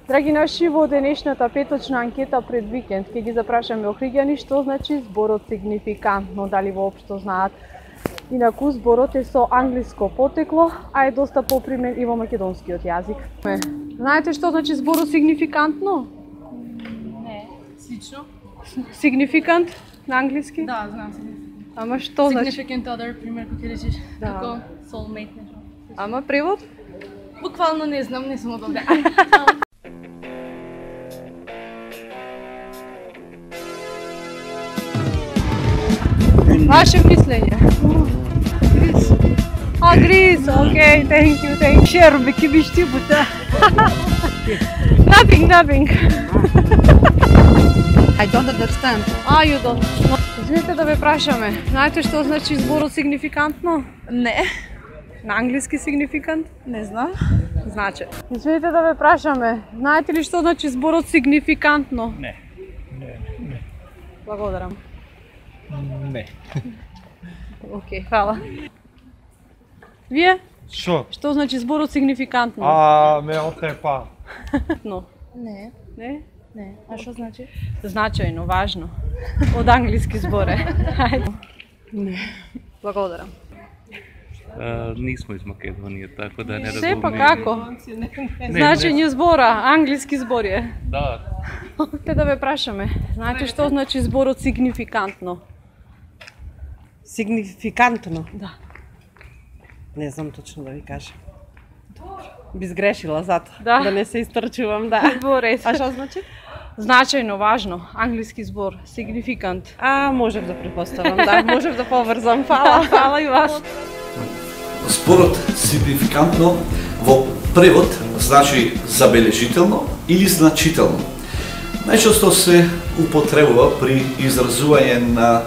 Драги наши, во денешната петочна анкета пред викенд ќе ги запрашаме охриѓани што значи зборот сигнификантно, дали воопшто знаат. Инаку зборот е со англиско потекло, а е доста попримен и во македонскиот јазик. Знаете што значи зборот сигнификантно? Не, слично. Significant на англиски? Да, знам се. Ама што значи? Significant other, пример, како ќе речеш, Да. како soulmate нешто. Ама превод? Буквално не знам, не сум добра. Ваше мислење? Гриз. А, гриз, окей, thank you. Шерби, ки биш ти бута. Nothing. I don't understand. You don't. Извинете да ве прашаме, знаете што значи зборот сигнификантно? Не, На англиски significant? не знам. Значи. Извинете да ве прашаме, знаете ли што значи зборот сигнификантно? Не. Благодарам. Не. Окей, фала. Вие? Шо? Што значи зборот сигнификантно? Ме отепа. Но. Не, Не? не. А што значи? Значајно, важно. Од англиски збор е. Ајде. Не. Благодарам. Нисмо из Македонија, така да не Се разумеме. па како? Значење збора, англиски збор е. Да, Те да ве прашаме, знаете што значи зборот сигнификантно? Сигнификантно. Да. Не знам точно да ви кажам. Би сгрешила зато, Да. да не се истрчувам, да. Во ред. А што значи? Значајно, важно, англиски збор, significant. Можев да препоставам, да, можев да поврзам. Фала и вас. Зборот сигнификантно во превод значи забележително или значително. Најчесто се употребува при изразување на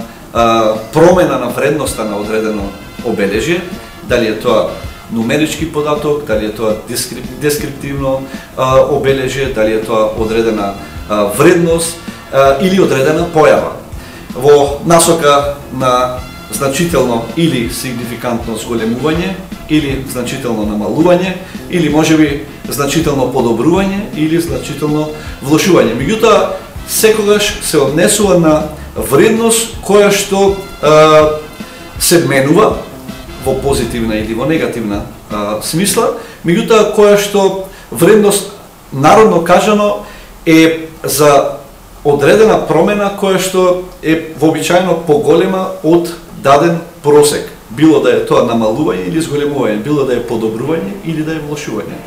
промена на вредноста на одредено обележје, дали е тоа нумерички податок, дали е тоа дескриптивно обележје, дали е тоа одредена вредност или одредена појава. Во насока на значително или сигнификантно зголемување, или значително намалување, или можеби значително подобрување, или значително влошување. Меѓутоа, секогаш се однесува на вредност која што се менува во позитивна или во негативна смисла, меѓутоа која што вредност народно кажано е за одредена промена која што е вообичаено поголема од даден просек, било да е тоа намалување или зголемување, било да е подобрување или да е влошување.